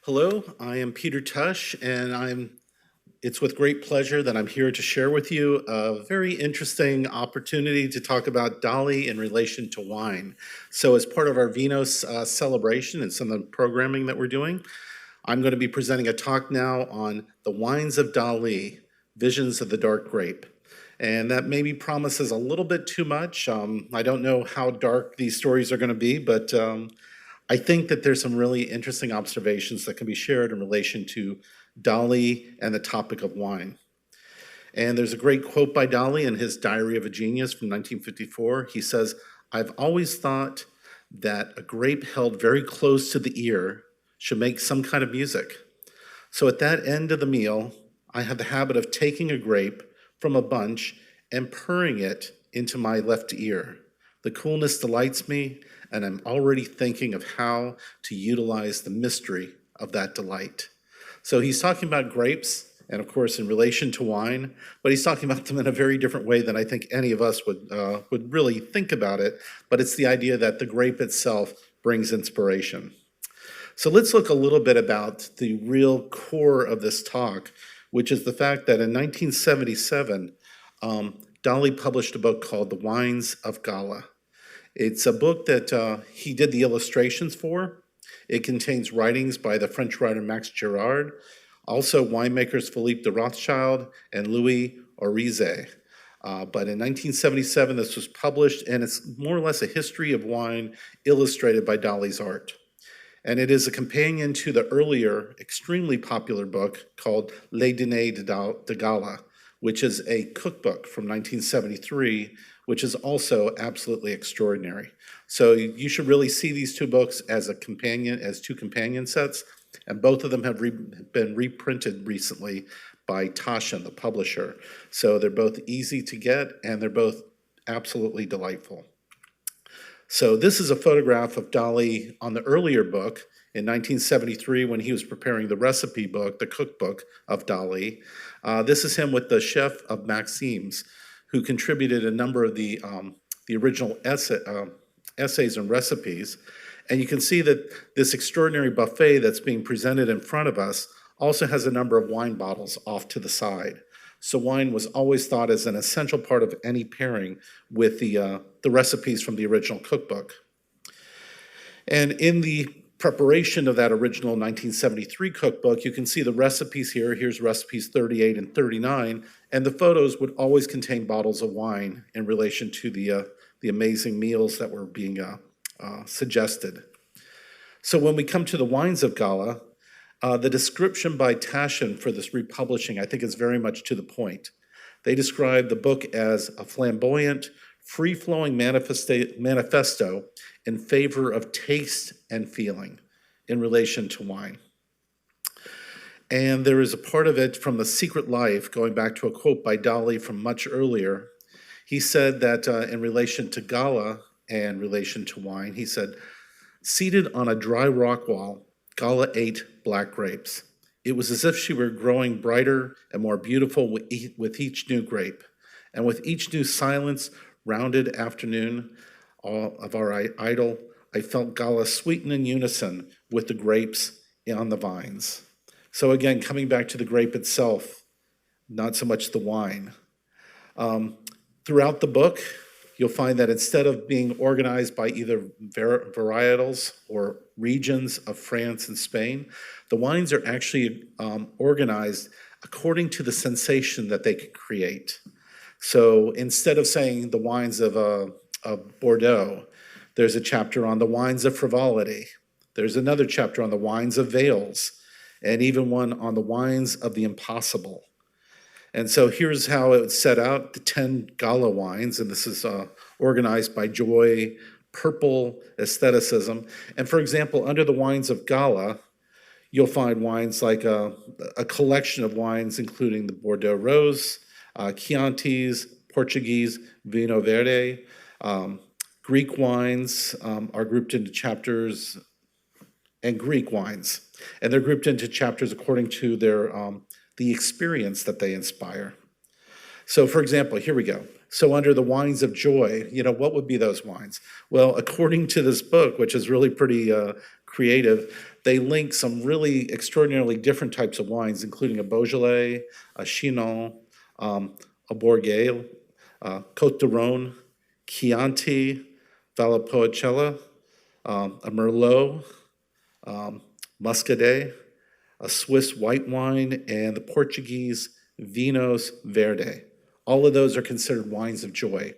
Hello, I am Peter Tush, and it's with great pleasure that I'm here to share with you a very interesting opportunity to talk about Dali in relation to wine. So as part of our Vinos celebration and some of the programming that we're doing, I'm going to be presenting a talk now on the Wines of Dalí, Visions of the Dark Grape. And that maybe promises a little bit too much. I don't know how dark these stories are going to be, but I think that there's some really interesting observations that can be shared in relation to Dali and the topic of wine. And there's a great quote by Dali in his Diary of a Genius from 1954. He says, "I've always thought that a grape held very close to the ear should make some kind of music. So at that end of the meal, I have the habit of taking a grape from a bunch and purring it into my left ear. The coolness delights me, and I'm already thinking of how to utilize the mystery of that delight." So he's talking about grapes, and of course in relation to wine, but he's talking about them in a very different way than I think any of us would really think about it. But it's the idea that the grape itself brings inspiration. So let's look a little bit about the real core of this talk, which is the fact that in 1977, Dali published a book called The Wines of Gala. It's a book that he did the illustrations for. It contains writings by the French writer Max Girard, also winemakers Philippe de Rothschild and Louis Orizet. But in 1977, this was published, and it's more or less a history of wine illustrated by Dali's art. And it is a companion to the earlier, extremely popular book called Les Dîners de Gala, which is a cookbook from 1973, which is also absolutely extraordinary. So you should really see these two books as two companion sets, and both of them have been reprinted recently by Tush, the publisher. So they're both easy to get, and they're both absolutely delightful. So this is a photograph of Dali on the earlier book in 1973 when he was preparing the recipe book, the cookbook of Dali. This is him with the chef of Maxime's, who contributed a number of the original essays and recipes. And you can see that this extraordinary buffet that's being presented in front of us also has a number of wine bottles off to the side. So wine was always thought as an essential part of any pairing with the recipes from the original cookbook. And in the preparation of that original 1973 cookbook, you can see the recipes here. Here's recipes 38 and 39, and the photos would always contain bottles of wine in relation to the amazing meals that were being suggested. So when we come to the Wines of Gala, the description by Tashin for this republishing, I think, is very much to the point. They describe the book as a flamboyant, free-flowing manifesto in favor of taste and feeling in relation to wine. And there is a part of it from The Secret Life, going back to a quote by Dali from much earlier. He said that in relation to Gala and relation to wine, he said, "Seated on a dry rock wall, Gala ate black grapes. It was as if she were growing brighter and more beautiful with each new grape. And with each new silence, rounded afternoon of our idyll, I felt Gala sweeten in unison with the grapes on the vines." So again, coming back to the grape itself, not so much the wine. Throughout the book, you'll find that instead of being organized by either varietals or regions of France and Spain, the wines are actually organized according to the sensation that they can create. So instead of saying the wines of Bordeaux, there's a chapter on the wines of frivolity. There's another chapter on the wines of veils, and even one on the wines of the impossible. And so here's how it would set out, the 10 Gala wines, and this is organized by joy, purple, aestheticism. And for example, under the Wines of Gala, you'll find wines like a collection of wines, including the Bordeaux Rose, Chiantis, Portuguese, Vinho Verde. Greek wines are grouped into chapters, and Greek wines. And they're grouped into chapters according to their the experience that they inspire. So for example, here we go. So under the wines of joy, what would be those wines? Well, according to this book, which is really pretty creative, they link some really extraordinarily different types of wines, including a Beaujolais, a Chinon, a Bourgogne, Côte de Rhône, Chianti, Valpolicella, a Merlot, Muscadet, a Swiss white wine, and the Portuguese Vinos Verde. All of those are considered wines of joy.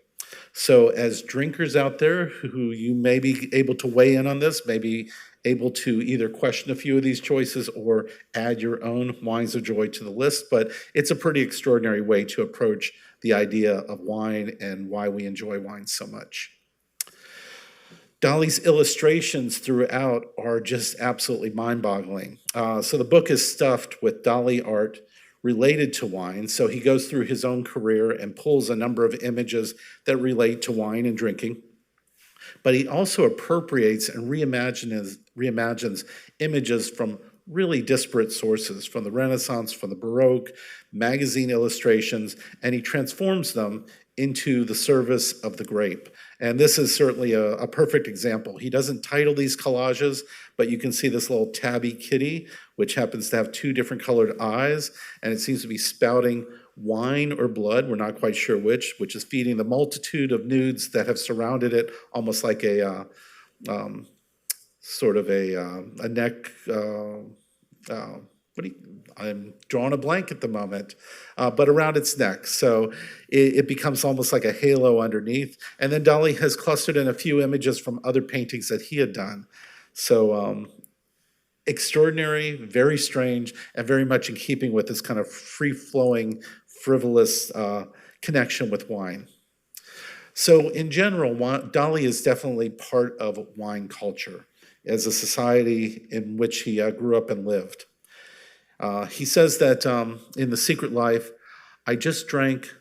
So as drinkers out there who you may be able to weigh in on this, maybe able to either question a few of these choices or add your own wines of joy to the list, but it's a pretty extraordinary way to approach the idea of wine and why we enjoy wine so much. Dali's illustrations throughout are just absolutely mind-boggling. So the book is stuffed with Dali art related to wine. So he goes through his own career and pulls a number of images that relate to wine and drinking. But he also appropriates and reimagines images from really disparate sources, from the Renaissance, from the Baroque, magazine illustrations, and he transforms them into the service of the grape. And this is certainly a perfect example. He doesn't title these collages, but you can see this little tabby kitty, which happens to have two different colored eyes, and it seems to be spouting wine or blood, we're not quite sure which is feeding the multitude of nudes that have surrounded it, almost like a sort of a neck, I'm drawing a blank at the moment, but around its neck. So it becomes almost like a halo underneath. And then Dali has clustered in a few images from other paintings that he had done. So extraordinary, very strange, and very much in keeping with this kind of free-flowing, frivolous connection with wine. So in general, Dali is definitely part of wine culture as a society in which he grew up and lived. He says that in The Secret Life, I just drank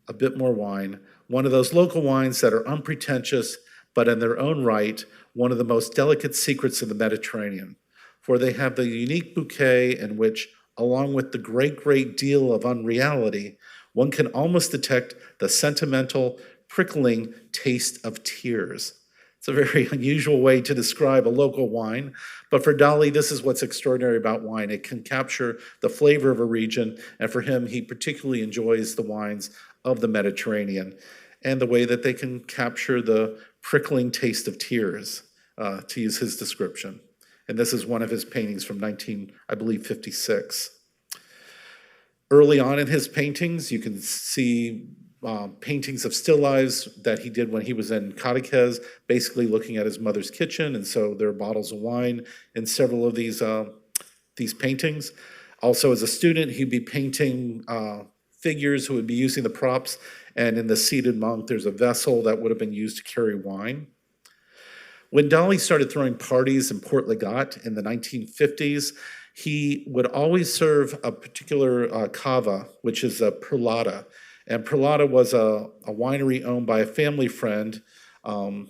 a bit more wine, one of those local wines that are unpretentious, but in their own right, one of the most delicate secrets of the Mediterranean. For they have the unique bouquet in which, along with the great deal of unreality, one can almost detect the sentimental, prickling taste of tears. It's a very unusual way to describe a local wine, but for Dali, this is what's extraordinary about wine. It can capture the flavor of a region, and for him, he particularly enjoys the wines of the Mediterranean and the way that they can capture the prickling taste of tears, to use his description. And this is one of his paintings from 1956. Early on in his paintings, you can see paintings of still lives that he did when he was in Cadaqués, basically looking at his mother's kitchen, and so there are bottles of wine in several of these paintings. Also, as a student, he'd be painting figures who would be using the props, and in The Seated Monk, there's a vessel that would have been used to carry wine. When Dali started throwing parties in Port Legat in the 1950s, he would always serve a particular cava, which is a perlata. And Perlata was a winery owned by a family friend and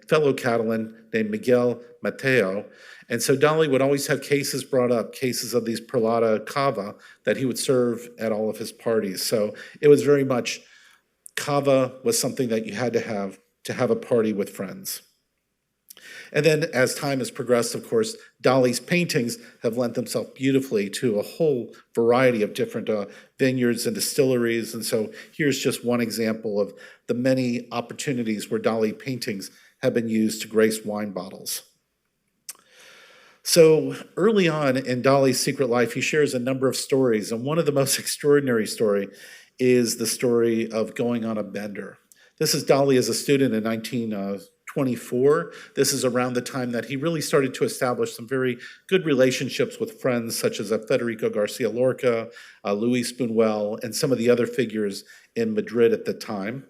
fellow Catalan named Miguel Mateo. And so Dali would always have cases brought up, cases of these Perlata cava that he would serve at all of his parties. So it was very much, cava was something that you had to have a party with friends. And then as time has progressed, of course, Dali's paintings have lent themselves beautifully to a whole variety of different vineyards and distilleries. And so here's just one example of the many opportunities where Dali paintings have been used to grace wine bottles. So early on in Dali's Secret Life, he shares a number of stories. And one of the most extraordinary story is the story of going on a bender. This is Dali as a student in 1924. This is around the time that he really started to establish some very good relationships with friends such as Federico Garcia Lorca, Luis Buñuel, and some of the other figures in Madrid at the time.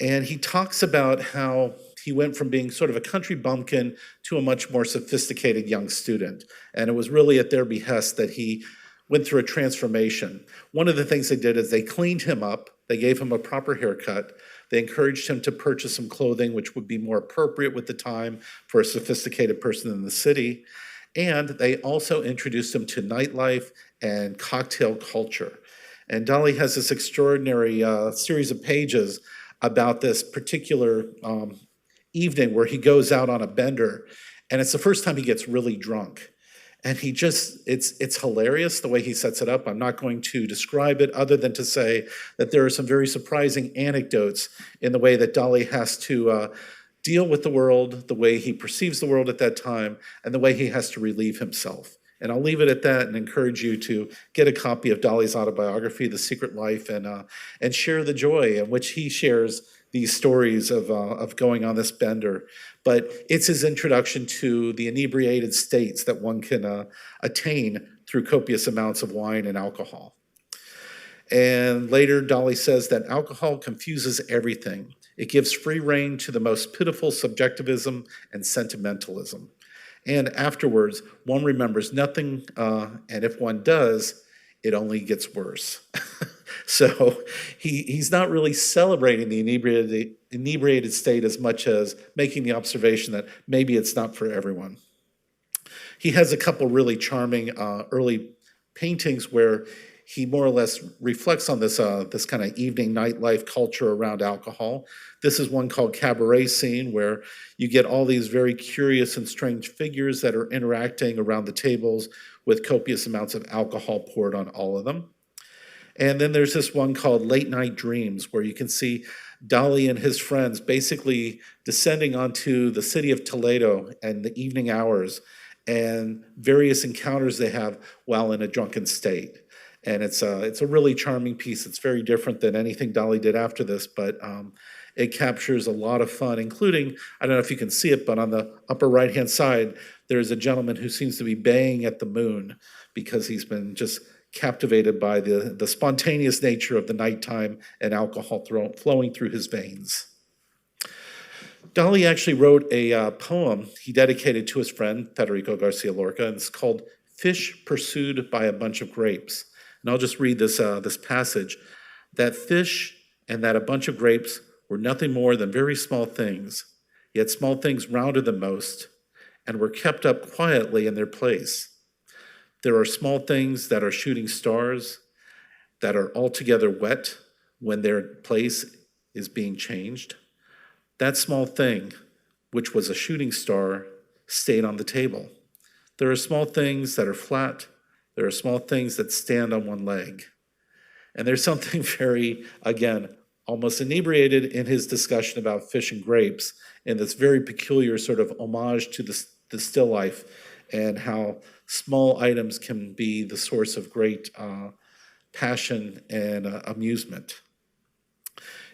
And he talks about how he went from being sort of a country bumpkin to a much more sophisticated young student. And it was really at their behest that he went through a transformation. One of the things they did is they cleaned him up, they gave him a proper haircut, they encouraged him to purchase some clothing which would be more appropriate with the time for a sophisticated person in the city. And they also introduced him to nightlife and cocktail culture. And Dali has this extraordinary series of pages about this particular evening where he goes out on a bender. And it's the first time he gets really drunk. And it's hilarious the way he sets it up. I'm not going to describe it other than to say that there are some very surprising anecdotes in the way that Dali has to deal with the world, the way he perceives the world at that time, and the way he has to relieve himself. And I'll leave it at that and encourage you to get a copy of Dali's autobiography, The Secret Life, and share the joy in which he shares these stories of going on this bender. But it's his introduction to the inebriated states that one can attain through copious amounts of wine and alcohol. And later, Dali says that alcohol confuses everything. It gives free rein to the most pitiful subjectivism and sentimentalism. And afterwards, one remembers nothing, and if one does, it only gets worse. So he's not really celebrating the inebriated state as much as making the observation that maybe it's not for everyone. He has a couple really charming early paintings where he more or less reflects on this kind of evening nightlife culture around alcohol. This is one called Cabaret Scene, where you get all these very curious and strange figures that are interacting around the tables with copious amounts of alcohol poured on all of them. And then there's this one called Late Night Dreams, where you can see Dali and his friends basically descending onto the city of Toledo in the evening hours and various encounters they have while in a drunken state. And it's a really charming piece. It's very different than anything Dali did after this, but it captures a lot of fun, including, I don't know if you can see it, but on the upper right-hand side, there's a gentleman who seems to be baying at the moon because he's been just captivated by the spontaneous nature of the nighttime and alcohol flowing through his veins. Dali actually wrote a poem he dedicated to his friend Federico Garcia Lorca, and it's called Fish Pursued by a Bunch of Grapes. And I'll just read this passage. That fish and that a bunch of grapes were nothing more than very small things, yet small things rounder than most, and were kept up quietly in their place. There are small things that are shooting stars, that are altogether wet when their place is being changed. That small thing, which was a shooting star, stayed on the table. There are small things that are flat. There are small things that stand on one leg. And there's something very, again, almost inebriated in his discussion about fish and grapes, and this very peculiar sort of homage to the still life and how small items can be the source of great passion and amusement.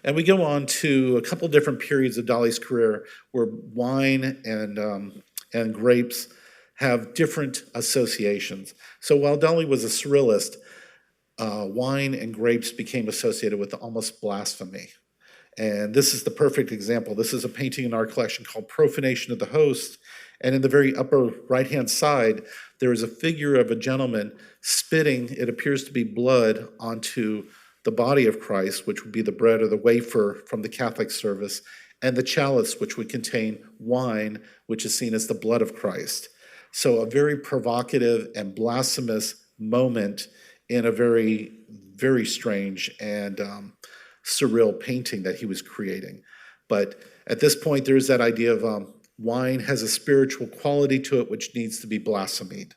And we go on to a couple different periods of Dali's career where wine and grapes have different associations. So while Dali was a surrealist, wine and grapes became associated with almost blasphemy. And this is the perfect example. This is a painting in our collection called Profanation of the Host. And in the very upper right-hand side, there is a figure of a gentleman spitting, it appears to be blood, onto the body of Christ, which would be the bread or the wafer from the Catholic service, and the chalice, which would contain wine, which is seen as the blood of Christ. So a very provocative and blasphemous moment in a very, very strange and surreal painting that he was creating. But at this point, there's that idea of wine has a spiritual quality to it which needs to be blasphemed.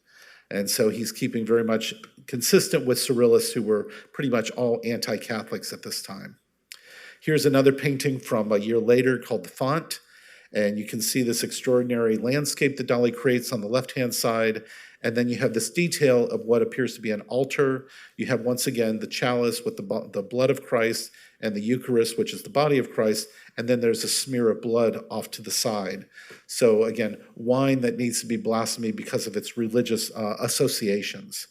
And so he's keeping very much consistent with surrealists who were pretty much all anti-Catholics at this time. Here's another painting from a year later called The Font. And you can see this extraordinary landscape that Dali creates on the left-hand side. And then you have this detail of what appears to be an altar. You have, once again, the chalice with the blood of Christ and the Eucharist, which is the body of Christ. And then there's a smear of blood off to the side. So again, wine that needs to be blasphemed because of its religious associations.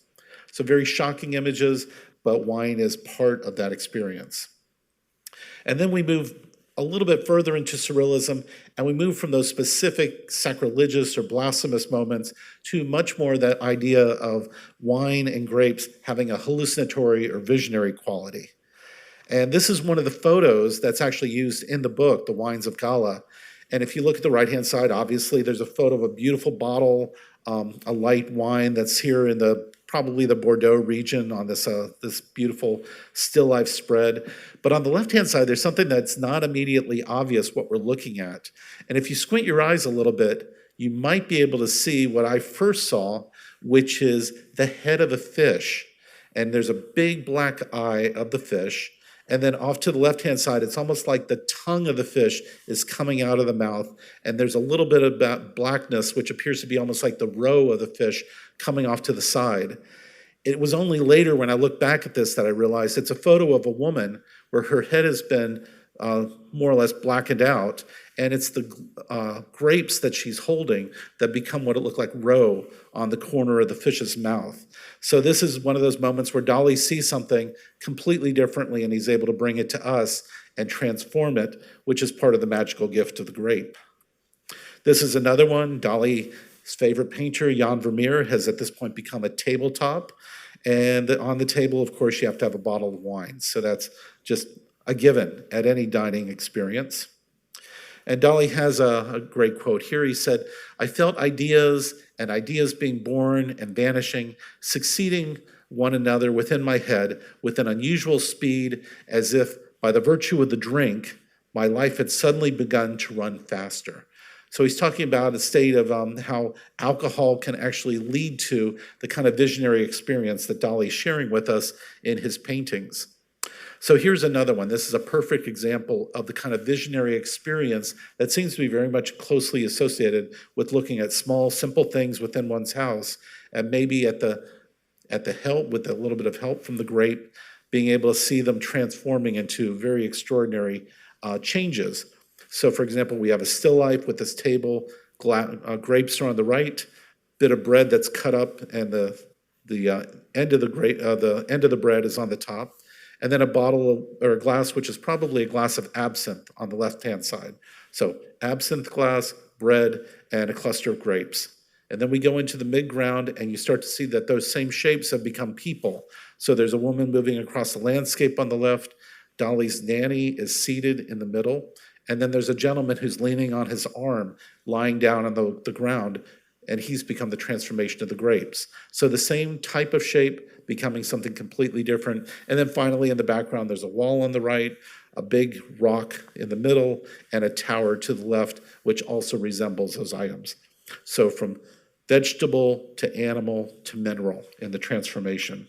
So very shocking images, but wine is part of that experience. And then we move a little bit further into surrealism, and we move from those specific sacrilegious or blasphemous moments to much more that idea of wine and grapes having a hallucinatory or visionary quality. And this is one of the photos that's actually used in the book, The Wines of Gala. And if you look at the right-hand side, obviously there's a photo of a beautiful bottle, a light wine that's here in probably the Bordeaux region on this beautiful still life spread. But on the left-hand side, there's something that's not immediately obvious what we're looking at. And if you squint your eyes a little bit, you might be able to see what I first saw, which is the head of a fish. And there's a big black eye of the fish. And then off to the left-hand side, it's almost like the tongue of the fish is coming out of the mouth. And there's a little bit of blackness, which appears to be almost like the roe of the fish coming off to the side. It was only later when I looked back at this that I realized it's a photo of a woman where her head has been more or less blackened out, and it's the grapes that she's holding that become what it looked like roe on the corner of the fish's mouth. So this is one of those moments where Dali sees something completely differently, and he's able to bring it to us and transform it, which is part of the magical gift of the grape. This is another one. Dali's favorite painter, Jan Vermeer, has at this point become a tabletop. And on the table, of course, you have to have a bottle of wine. So that's just a given at any dining experience. And Dali has a great quote here. He said, "I felt ideas and ideas being born and vanishing, succeeding one another within my head with an unusual speed, as if by the virtue of the drink, my life had suddenly begun to run faster." So he's talking about a state of how alcohol can actually lead to the kind of visionary experience that Dali's sharing with us in his paintings. So here's another one. This is a perfect example of the kind of visionary experience that seems to be very much closely associated with looking at small, simple things within one's house, and maybe at the help, with a little bit of help from the grape, being able to see them transforming into very extraordinary changes. So for example, we have a still life with this table, grapes are on the right, bit of bread that's cut up, and the end of the bread is on the top, and then a bottle or a glass, which is probably a glass of absinthe on the left-hand side. So absinthe glass, bread, and a cluster of grapes. And then we go into the mid-ground, and you start to see that those same shapes have become people. So there's a woman moving across the landscape on the left. Dali's nanny is seated in the middle. And then there's a gentleman who's leaning on his arm, lying down on the ground, and he's become the transformation of the grapes. So the same type of shape becoming something completely different. And then finally in the background, there's a wall on the right, a big rock in the middle, and a tower to the left, which also resembles those items. So from vegetable to animal to mineral in the transformation.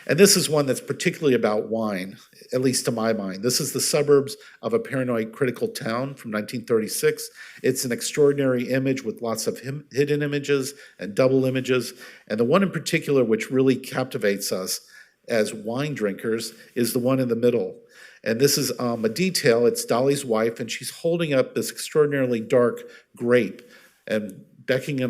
And this is one that's particularly about wine, at least to my mind. This is The Suburbs of a Paranoid Critical Town from 1936. It's an extraordinary image with lots of hidden images and double images. And the one in particular which really captivates us as wine drinkers is the one in the middle. And this is a detail. It's Dali's wife, and she's holding up this extraordinarily dark grape and beckoning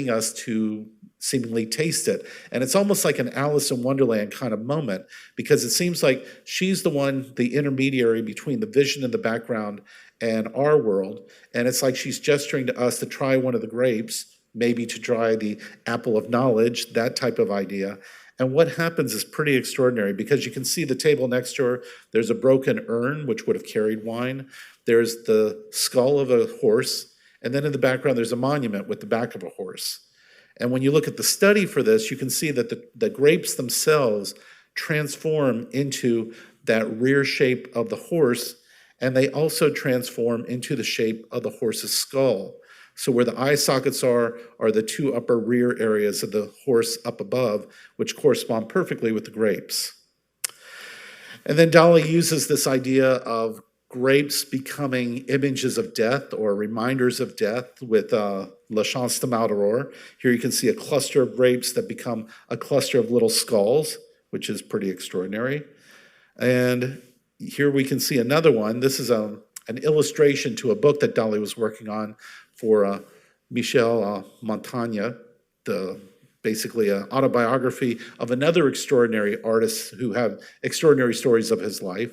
us to seemingly taste it. And it's almost like an Alice in Wonderland kind of moment, because it seems like she's the one, the intermediary between the vision in the background and our world. And it's like she's gesturing to us to try one of the grapes, maybe to try the apple of knowledge, that type of idea. And what happens is pretty extraordinary, because you can see the table next to her. There's a broken urn, which would have carried wine. There's the skull of a horse. And then in the background, there's a monument with the back of a horse. And when you look at the study for this, you can see that the grapes themselves transform into that rear shape of the horse, and they also transform into the shape of the horse's skull. So where the eye sockets are the two upper rear areas of the horse up above, which correspond perfectly with the grapes. And then Dali uses this idea of grapes becoming images of death or reminders of death with La Chance de Maldeor. Here you can see a cluster of grapes that become a cluster of little skulls, which is pretty extraordinary. And here we can see another one. This is an illustration to a book that Dali was working on for Michel Montaigne, basically an autobiography of another extraordinary artist who had extraordinary stories of his life.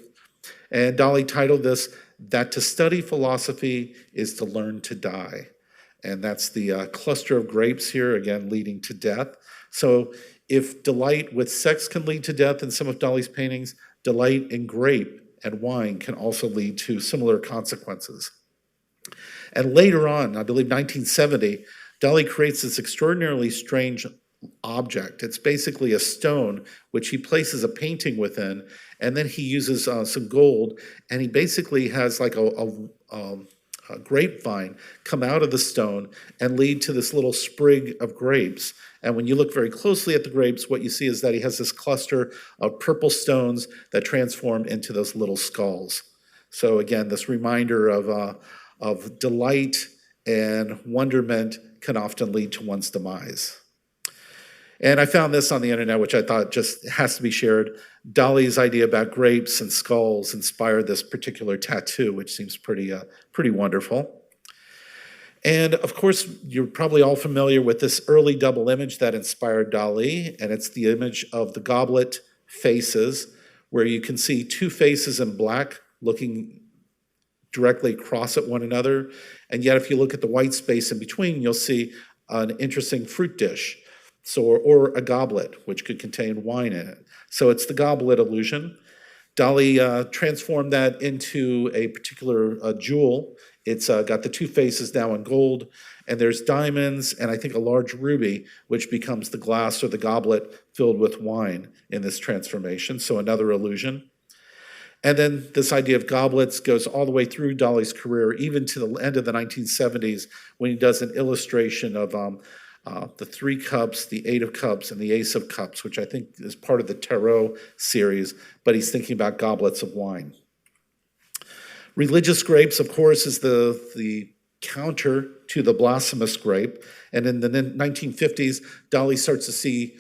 And Dali titled this, "That to study philosophy is to learn to die." And that's the cluster of grapes here, again, leading to death. So if delight with sex can lead to death in some of Dali's paintings, delight in grape and wine can also lead to similar consequences. And later on, I believe 1970, Dali creates this extraordinarily strange object. It's basically a stone which he places a painting within, and then he uses some gold, and he basically has like a grapevine come out of the stone and lead to this little sprig of grapes. And when you look very closely at the grapes, what you see is that he has this cluster of purple stones that transform into those little skulls. So again, this reminder of delight and wonderment can often lead to one's demise. And I found this on the internet, which I thought just has to be shared. Dali's idea about grapes and skulls inspired this particular tattoo, which seems pretty wonderful. And of course, you're probably all familiar with this early double image that inspired Dali, and it's the image of the goblet faces, where you can see two faces in black looking directly across at one another. And yet, if you look at the white space in between, you'll see an interesting fruit dish. Or a goblet, which could contain wine in it. So it's the goblet illusion. Dali transformed that into a particular jewel. It's got the two faces now in gold, and there's diamonds and I think a large ruby, which becomes the glass or the goblet filled with wine in this transformation. So another illusion. And then this idea of goblets goes all the way through Dali's career, even to the end of the 1970s, when he does an illustration of the 3 cups, the 8 of cups, and the ace of cups, which I think is part of the tarot series, but he's thinking about goblets of wine. Religious grapes, of course, is the counter to the blasphemous grape. And in the 1950s, Dali starts to see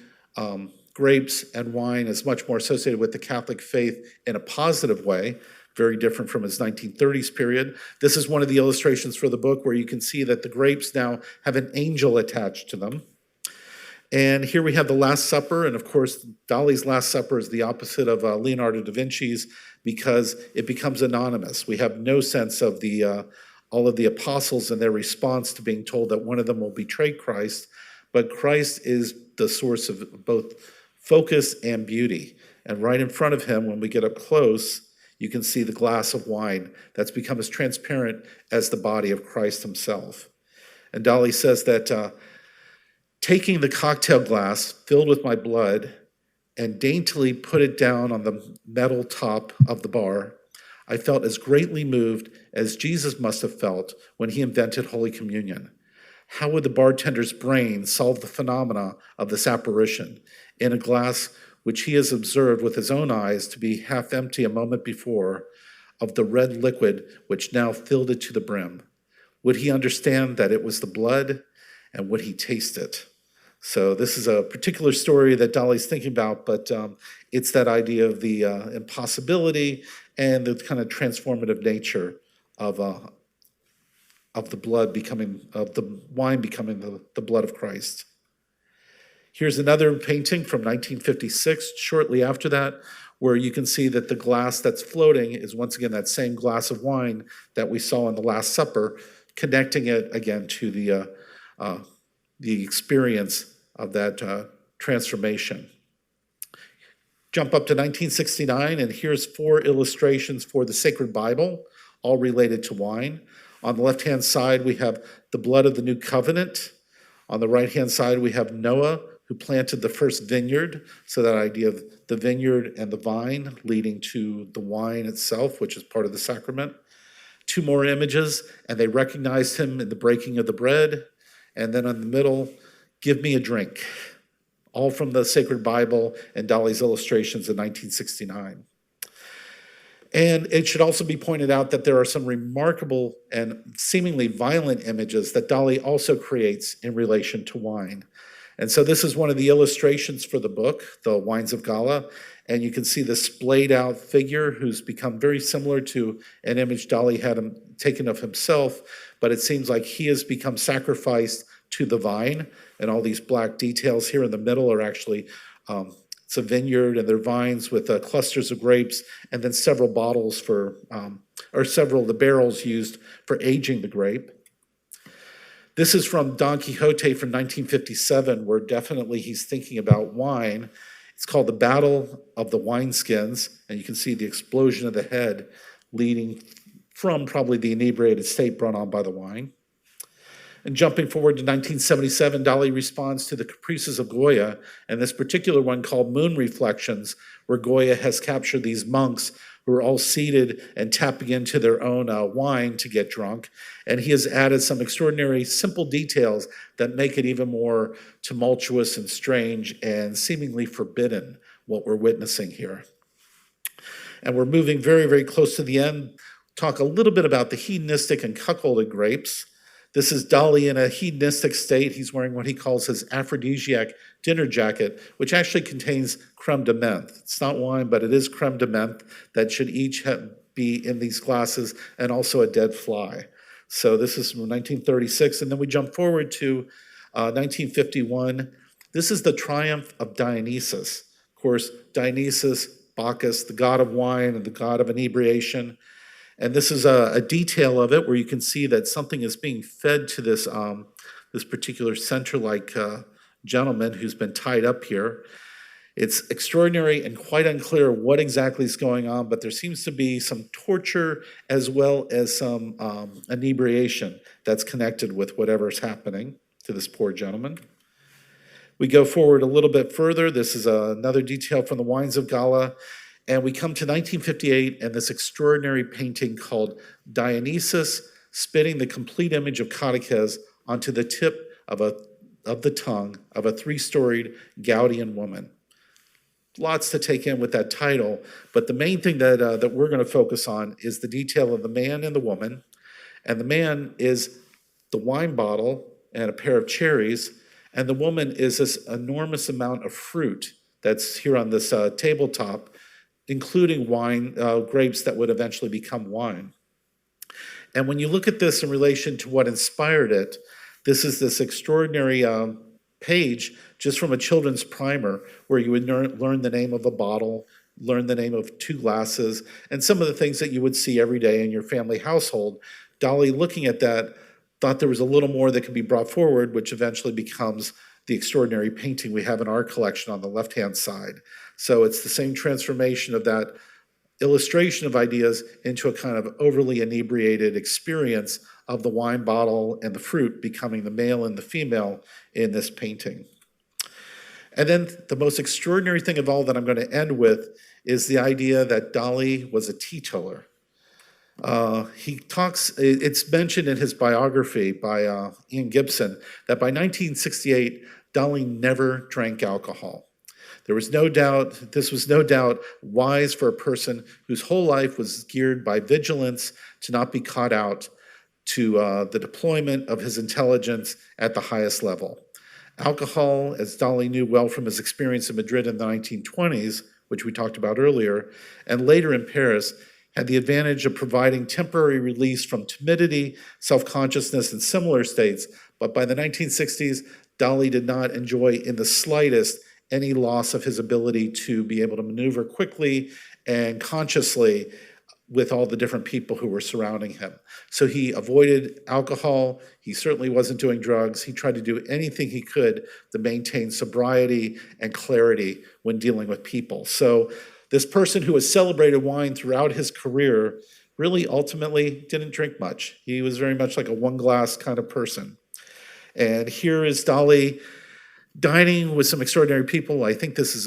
grapes and wine as much more associated with the Catholic faith in a positive way, very different from his 1930s period. This is one of the illustrations for the book where you can see that the grapes now have an angel attached to them. And here we have the Last Supper, and of course, Dali's Last Supper is the opposite of Leonardo da Vinci's because it becomes anonymous. We have no sense of all of the apostles and their response to being told that one of them will betray Christ, but Christ is the source of both focus and beauty. And right in front of him, when we get up close, you can see the glass of wine that's become as transparent as the body of Christ himself. And Dali says that taking the cocktail glass filled with my blood and daintily put it down on the metal top of the bar, I felt as greatly moved as Jesus must have felt when he invented Holy Communion. How would the bartender's brain solve the phenomena of this apparition in a glass which he has observed with his own eyes to be half empty a moment before, of the red liquid which now filled it to the brim? Would he understand that it was the blood, and would he taste it? So this is a particular story that Dali's thinking about, but it's that idea of the impossibility and the kind of transformative nature of the blood becoming, of the wine becoming the blood of Christ. Here's another painting from 1956, shortly after that, where you can see that the glass that's floating is once again that same glass of wine that we saw in the Last Supper, connecting it again to the experience of that transformation. Jump up to 1969, and here's 4 illustrations for the Sacred Bible, all related to wine. On the left-hand side, we have the blood of the New Covenant. On the right-hand side, we have Noah, who planted the first vineyard, so that idea of the vineyard and the vine leading to the wine itself, which is part of the sacrament. 2 more images, and they recognized him in the breaking of the bread. And then in the middle, give me a drink, all from the Sacred Bible and Dali's illustrations in 1969. And it should also be pointed out that there are some remarkable and seemingly violent images that Dali also creates in relation to wine. And so this is one of the illustrations for the book, the Wines of Gala, and you can see this splayed out figure who's become very similar to an image Dali had taken of himself, but it seems like he has become sacrificed to the vine, and all these black details here in the middle are actually, it's a vineyard and they're vines with clusters of grapes, and then several bottles or several of the barrels used for aging the grape. This is from Don Quixote from 1957, where definitely he's thinking about wine. It's called The Battle of the Wineskins, and you can see the explosion of the head leading from probably the inebriated state brought on by the wine. And jumping forward to 1977, Dali responds to the caprices of Goya, and this particular one called Moon Reflections, where Goya has captured these monks who are all seated and tapping into their own wine to get drunk. And he has added some extraordinary simple details that make it even more tumultuous and strange and seemingly forbidden, what we're witnessing here. And we're moving very, very close to the end. Talk a little bit about the hedonistic and cuckolded grapes. This is Dali in a hedonistic state. He's wearing what he calls his aphrodisiac dinner jacket, which actually contains creme de menthe. It's not wine, but it is creme de menthe that should each be in these glasses, and also a dead fly. So this is from 1936, and then we jump forward to 1951. This is the triumph of Dionysus. Of course, Dionysus, Bacchus, the god of wine and the god of inebriation. And this is a detail of it where you can see that something is being fed to this, this particular center-like gentleman who's been tied up here. It's extraordinary and quite unclear what exactly is going on, but there seems to be some torture as well as some inebriation that's connected with whatever's happening to this poor gentleman. We go forward a little bit further. This is another detail from the Wines of Gala. And we come to 1958 and this extraordinary painting called Dionysus spitting the complete image of Cadices onto the tip of the tongue of a three-storied Gaudian woman. Lots to take in with that title, but the main thing that we're going to focus on is the detail of the man and the woman. And the man is the wine bottle and a pair of cherries, and the woman is this enormous amount of fruit that's here on this tabletop, including wine, grapes that would eventually become wine. And when you look at this in relation to what inspired it, this is this extraordinary page just from a children's primer where you would learn the name of a bottle, learn the name of two glasses, and some of the things that you would see every day in your family household. Dali, looking at that, thought there was a little more that could be brought forward, which eventually becomes the extraordinary painting we have in our collection on the left-hand side. So it's the same transformation of that illustration of ideas into a kind of overly inebriated experience of the wine bottle and the fruit becoming the male and the female in this painting. And then the most extraordinary thing of all that I'm going to end with is the idea that Dali was a teetoller. He talks, it's mentioned in his biography by Ian Gibson that by 1968, Dali never drank alcohol. There was no doubt, this was no doubt wise for a person whose whole life was geared by vigilance to not be caught out, to the deployment of his intelligence at the highest level. Alcohol, as Dali knew well from his experience in Madrid in the 1920s, which we talked about earlier, and later in Paris, had the advantage of providing temporary release from timidity, self-consciousness, and similar states. But by the 1960s, Dali did not enjoy in the slightest any loss of his ability to be able to maneuver quickly and consciously with all the different people who were surrounding him. So he avoided alcohol. He certainly wasn't doing drugs. He tried to do anything he could to maintain sobriety and clarity when dealing with people. So this person who has celebrated wine throughout his career really ultimately didn't drink much. He was very much like a one-glass kind of person. And here is Dali dining with some extraordinary people. I think this is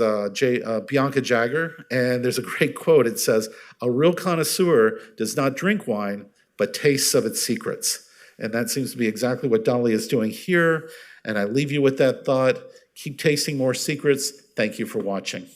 Bianca Jagger, and there's a great quote. It says, "A real connoisseur does not drink wine, but tastes of its secrets." And that seems to be exactly what Dali is doing here. And I leave you with that thought. Keep tasting more secrets. Thank you for watching.